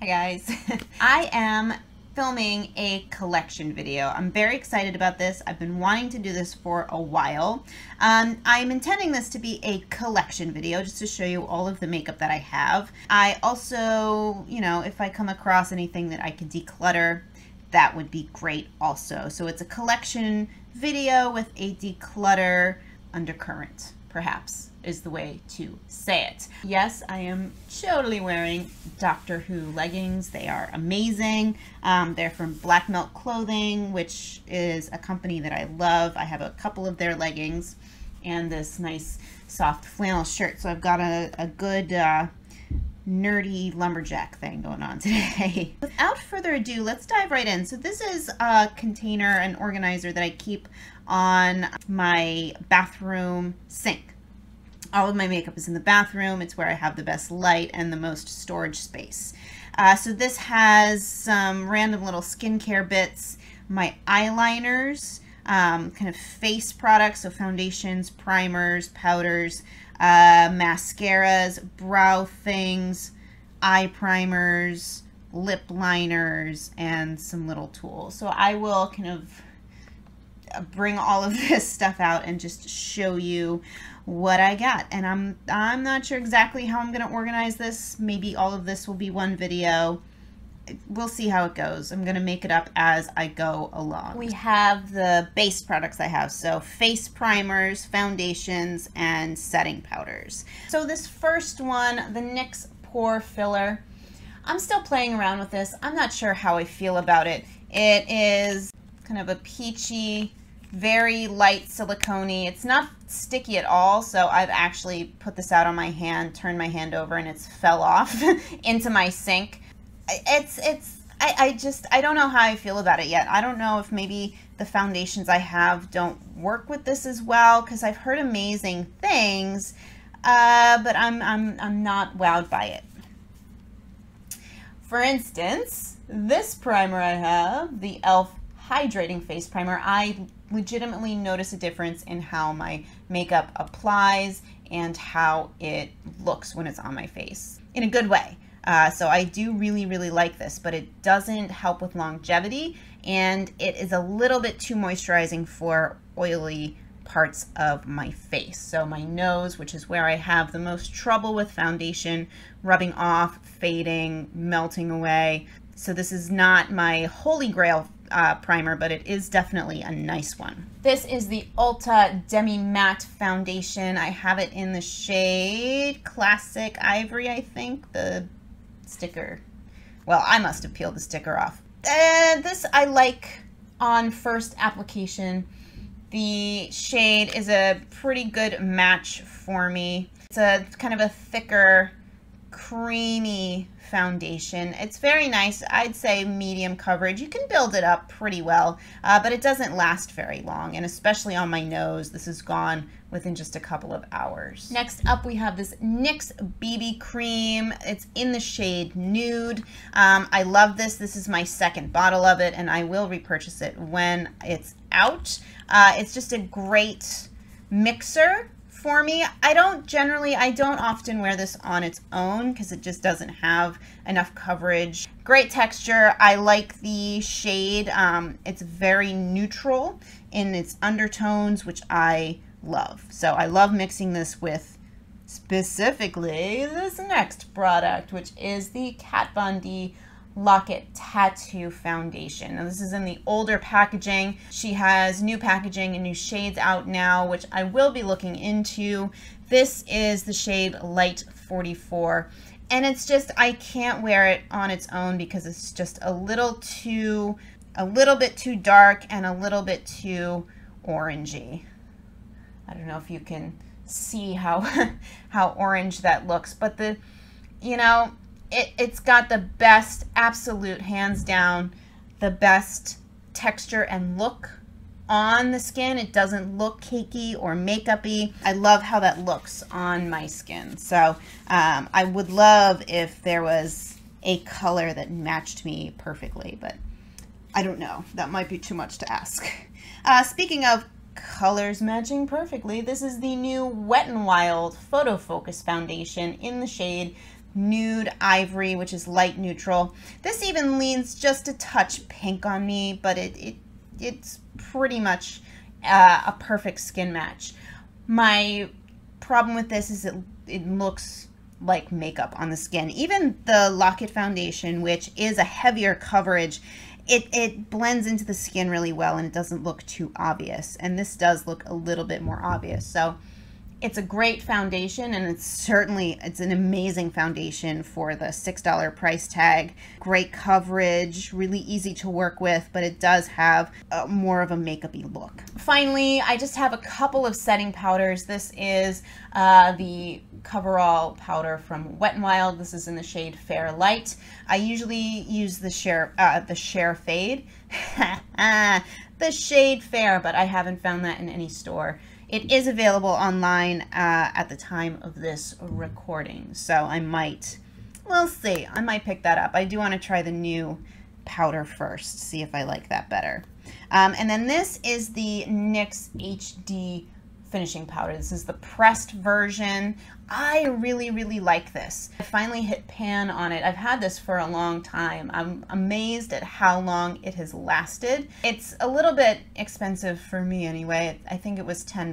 Hi guys. I am filming a collection video. I'm very excited about this. I've been wanting to do this for a while. I'm intending this to be a collection video just to show you all of the makeup that I have. I also, if I come across anything that I can declutter, that would be great also. So it's a collection video with a declutter undercurrent, perhaps is the way to say it. Yes, I am totally wearing Doctor Who leggings. They are amazing. They're from Black Milk Clothing, which is a company that I love. I have a couple of their leggings and this nice soft flannel shirt. So I've got a good nerdy lumberjack thing going on today. Without further ado, let's dive right in. So this is a container, an organizer that I keep on my bathroom sink. All of my makeup is in the bathroom. It's where I have the best light and the most storage space. So this has some random little skincare bits, my eyeliners, kind of face products, so foundations, primers, powders, mascaras, brow things, eye primers, lip liners, and some little tools. So I will kind of bring all of this stuff out and just show you what I got. And I'm not sure exactly how I'm going to organize this. Maybe all of this will be one video. We'll see how it goes. I'm going to make it up as I go along. We have the base products I have. So face primers, foundations, and setting powders. So this first one, the NYX Pore Filler, I'm still playing around with this. I'm not sure how I feel about it. It is kind of a peachy, very light silicone-y. It's not sticky at all, so I've actually put this out on my hand, turned my hand over, and it's fell off into my sink. I don't know how I feel about it yet. I don't know if maybe the foundations I have don't work with this as well, because I've heard amazing things, but I'm not wowed by it. For instance, this primer I have, the e.l.f. Hydrating Face Primer, I legitimately notice a difference in how my makeup applies and how it looks when it's on my face, in a good way. So I do really like this, but it doesn't help with longevity, and it is a little bit too moisturizing for oily parts of my face. So my nose, which is where I have the most trouble with foundation rubbing off, fading, melting away. So this is not my holy grail primer, but it is definitely a nice one. This is the Ulta Demi Matte Foundation. I have it in the shade Classic Ivory, I think. The sticker, well, I must have peeled the sticker off. This I like on first application. The shade is a pretty good match for me. It's a kind of a thicker, creamy foundation. It's very nice. I'd say medium coverage. You can build it up pretty well, but it doesn't last very long, and especially on my nose, this is gone within just a couple of hours. Next up, we have this NYX BB Cream. It's in the shade Nude. I love this. This is my second bottle of it, and I will repurchase it when it's out. It's just a great mixer for me. I don't often wear this on its own because it just doesn't have enough coverage. Great texture. I like the shade. It's very neutral in its undertones, which I love. So I love mixing this with specifically this next product, which is the Kat Von D Lock-It Tattoo Foundation. Now this is in the older packaging. She has new packaging and new shades out now, which I will be looking into. This is the shade Light 44, and it's just, I can't wear it on its own because it's just a little bit too dark and a little bit too orangey. I don't know if you can see how orange that looks, but it's got the best, absolute, hands down, the best texture and look on the skin. It doesn't look cakey or makeup-y. I love how that looks on my skin. So I would love if there was a color that matched me perfectly, but I don't know. That might be too much to ask. Speaking of colors matching perfectly, this is the new Wet n Wild Photo Focus Foundation in the shade nude ivory, which is light neutral. This even leans just a touch pink on me, but it's pretty much a perfect skin match. My problem with this is it looks like makeup on the skin. Even the Lock It foundation, which is a heavier coverage, it blends into the skin really well and it doesn't look too obvious. And this does look a little bit more obvious. So it's a great foundation, and it's an amazing foundation for the $6 price tag. Great coverage, really easy to work with, but it does have more of a makeup-y look. Finally, I just have a couple of setting powders. This is the Coverall powder from Wet n Wild. This is in the shade Fair Light. I usually use the Share Fade, the shade Fair, but I haven't found that in any store. It is available online at the time of this recording, so we'll see. I might pick that up. I do want to try the new powder first, see if I like that better. And then this is the NYX HD finishing powder. This is the pressed version. I really, really like this. I finally hit pan on it. I've had this for a long time. I'm amazed at how long it has lasted. It's a little bit expensive for me anyway. I think it was $10,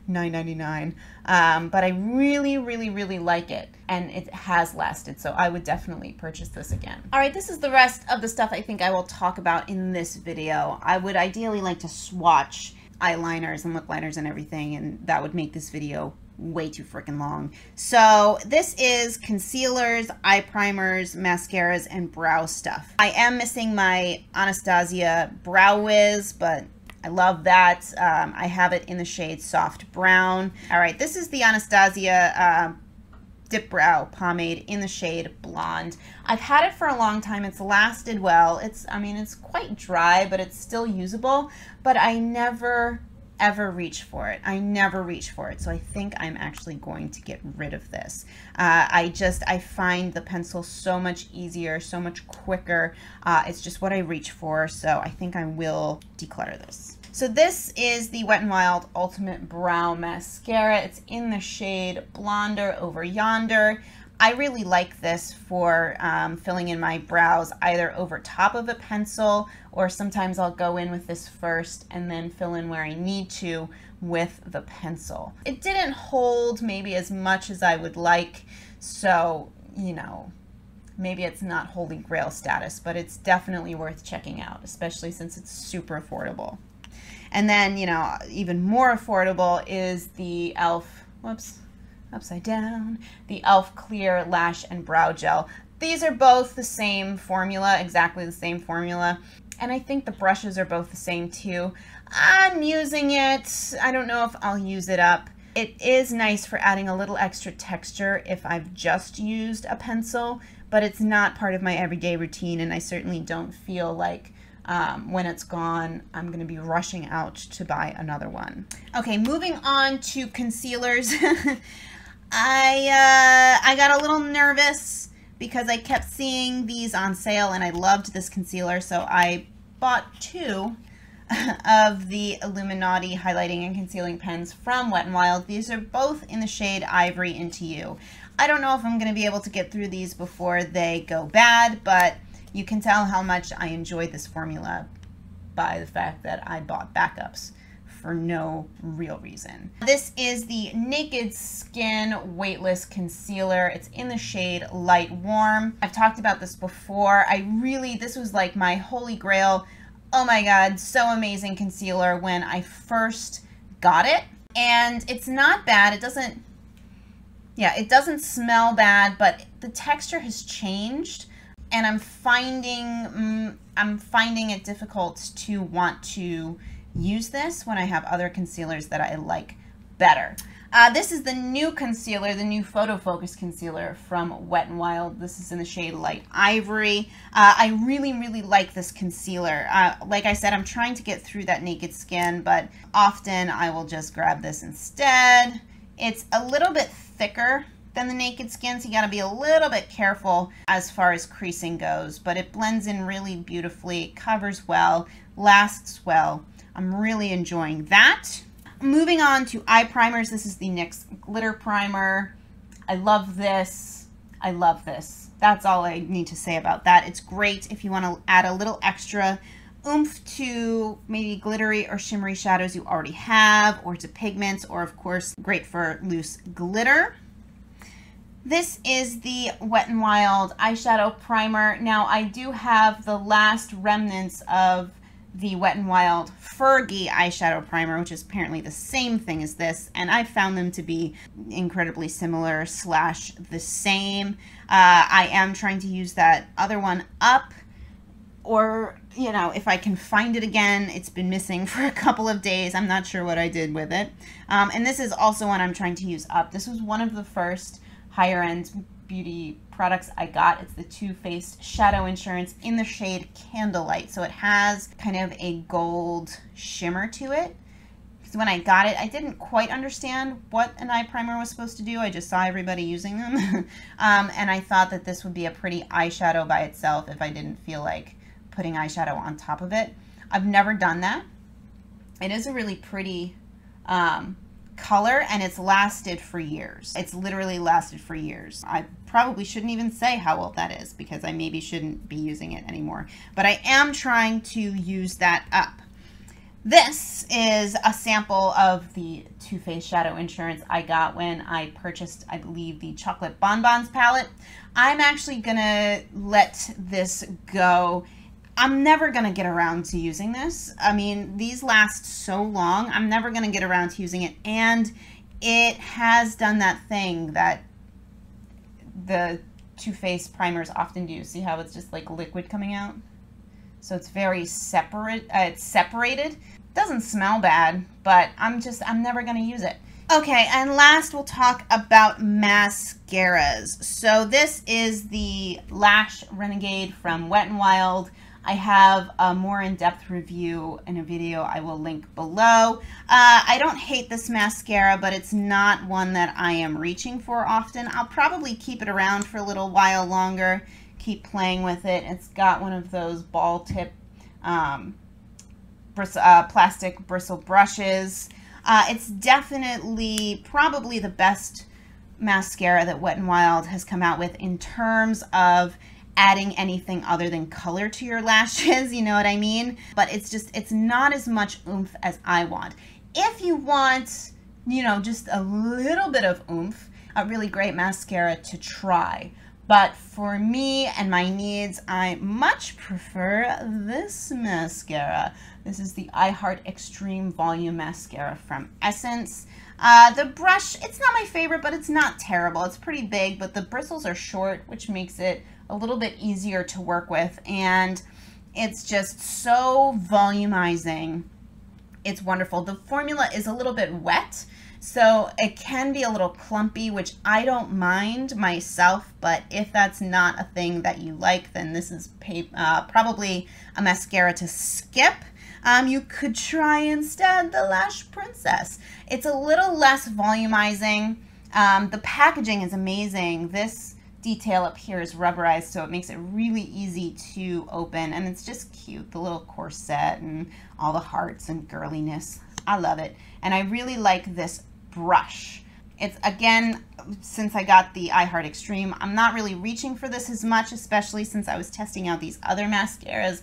$9.99. But I really, really, really like it. And it has lasted, so I would definitely purchase this again. All right, this is the rest of the stuff I think I will talk about in this video. I would ideally like to swatch eyeliners and lip liners and everything, and that would make this video way too freaking long. So this is concealers, eye primers, mascaras, and brow stuff. I am missing my Anastasia Brow Wiz, but I love that. I have it in the shade Soft Brown. All right, this is the Anastasia Dip Brow Pomade in the shade Blonde. I've had it for a long time. It's lasted well. I mean, it's quite dry, but it's still usable, but I never ever reach for it. I never reach for it. So I think I'm actually going to get rid of this. I find the pencil so much easier, so much quicker. It's just what I reach for. So I think I will declutter this. So this is the Wet n Wild Ultimate Brow Mascara. It's in the shade Blonder Over Yonder. I really like this for filling in my brows either over top of a pencil, or sometimes I'll go in with this first and then fill in where I need to with the pencil. It didn't hold maybe as much as I would like, so, you know, maybe it's not holy grail status, but it's definitely worth checking out, especially since it's super affordable. And then, you know, even more affordable is the e.l.f. Upside down, the e.l.f. Clear Lash and Brow Gel. These are both the same formula, exactly the same formula. And I think the brushes are both the same too. I'm using it. I don't know if I'll use it up. It is nice for adding a little extra texture if I've just used a pencil, but it's not part of my everyday routine, and I certainly don't feel like when it's gone, I'm going to be rushing out to buy another one. Okay, moving on to concealers. I got a little nervous because I kept seeing these on sale and I loved this concealer, so I bought two of the Illuminati highlighting and concealing pens from Wet n Wild. These are both in the shade Ivory Into You. I don't know if I'm going to be able to get through these before they go bad, but you can tell how much I enjoyed this formula by the fact that I bought backups for no real reason. This is the Naked Skin Weightless Concealer. It's in the shade Light Warm. I've talked about this before. This was like my holy grail, oh my god, so amazing concealer when I first got it. And it's not bad. It doesn't smell bad, but the texture has changed, and I'm finding it difficult to want to use this when I have other concealers that I like better. This is the new concealer, the new Photo Focus concealer from Wet n Wild. This is in the shade Light Ivory. I really, really like this concealer. Like I said, I'm trying to get through that naked skin, but often I will just grab this instead. It's a little bit thicker than the naked skin, so you gotta be a little bit careful as far as creasing goes, but it blends in really beautifully, covers well, lasts well. I'm really enjoying that. Moving on to eye primers, this is the NYX Glitter Primer. I love this. I love this. That's all I need to say about that. It's great if you want to add a little extra oomph to maybe glittery or shimmery shadows you already have, or to pigments, or of course great for loose glitter. This is the Wet n Wild eyeshadow primer. Now I do have the last remnants of the Wet n Wild Fergie eyeshadow primer, which is apparently the same thing as this, and I found them to be incredibly similar slash the same. I am trying to use that other one up, or, you know, if I can find it again. It's been missing for a couple of days. I'm not sure what I did with it. And this is also one I'm trying to use up. This was one of the first higher end beauty products I got. It's the Too Faced Shadow Insurance in the shade Candlelight. So it has kind of a gold shimmer to it. Because when I got it, I didn't quite understand what an eye primer was supposed to do. I just saw everybody using them. And I thought that this would be a pretty eyeshadow by itself if I didn't feel like putting eyeshadow on top of it. I've never done that. It is a really pretty color, and it's lasted for years. It's literally lasted for years. I probably shouldn't even say how old that is, because I maybe shouldn't be using it anymore. But I am trying to use that up. This is a sample of the Too Faced Shadow Insurance I got when I purchased, I believe, the Chocolate Bonbons palette. I'm actually gonna let this go. I'm never going to get around to using this. I mean, these last so long, I'm never going to get around to using it. And it has done that thing that the Too Faced primers often do. See how it's just like liquid coming out? So it's very separate. It's separated. Doesn't smell bad, but I'm never going to use it. Okay, and last we'll talk about mascaras. So this is the Lash Renegade from Wet n Wild. I have a more in-depth review in a video I will link below. I don't hate this mascara, but it's not one that I am reaching for often. I'll probably keep it around for a little while longer, keep playing with it. It's got one of those ball tip plastic bristle brushes. It's definitely probably the best mascara that Wet n Wild has come out with in terms of adding anything other than color to your lashes, you know what I mean? But it's not as much oomph as I want. If you want, you know, just a little bit of oomph, a really great mascara to try. But for me and my needs, I much prefer this mascara. This is the I Heart Extreme Volume Mascara from Essence. The brush, it's not my favorite, but it's not terrible. It's pretty big, but the bristles are short, which makes it a little bit easier to work with, and it's just so volumizing. It's wonderful. The formula is a little bit wet, so it can be a little clumpy, which I don't mind myself, but if that's not a thing that you like, then this is probably a mascara to skip. You could try instead the Lash Princess. It's a little less volumizing. The packaging is amazing. This detail up here is rubberized, so it makes it really easy to open, and it's just cute, the little corset and all the hearts and girliness. I love it, and I really like this brush. It's, again, since I got the I Heart Extreme, I'm not really reaching for this as much, especially since I was testing out these other mascaras,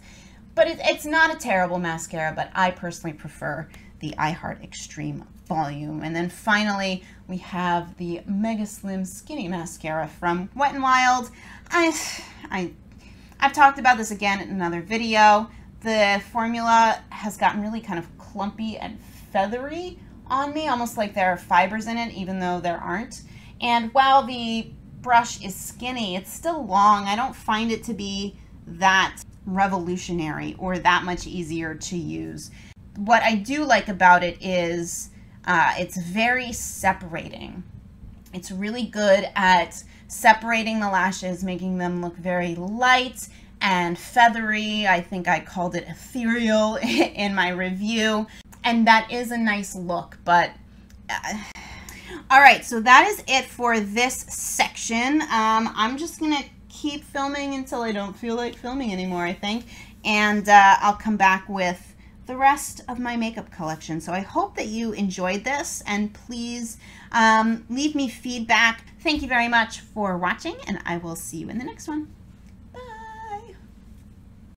but it's not a terrible mascara, but I personally prefer the I Heart Extreme Volume. And then finally, we have the Mega Slim Skinny Mascara from Wet n Wild. I've talked about this again in another video. The formula has gotten really kind of clumpy and feathery on me, almost like there are fibers in it, even though there aren't. And while the brush is skinny, it's still long. I don't find it to be that revolutionary or that much easier to use. What I do like about it is it's very separating. It's really good at separating the lashes, making them look very light and feathery. I think I called it ethereal in my review, and that is a nice look, but all right, so that is it for this section. I'm just gonna keep filming until I don't feel like filming anymore, I think, and I'll come back with the rest of my makeup collection. So I hope that you enjoyed this, and please leave me feedback. Thank you very much for watching, and I will see you in the next one.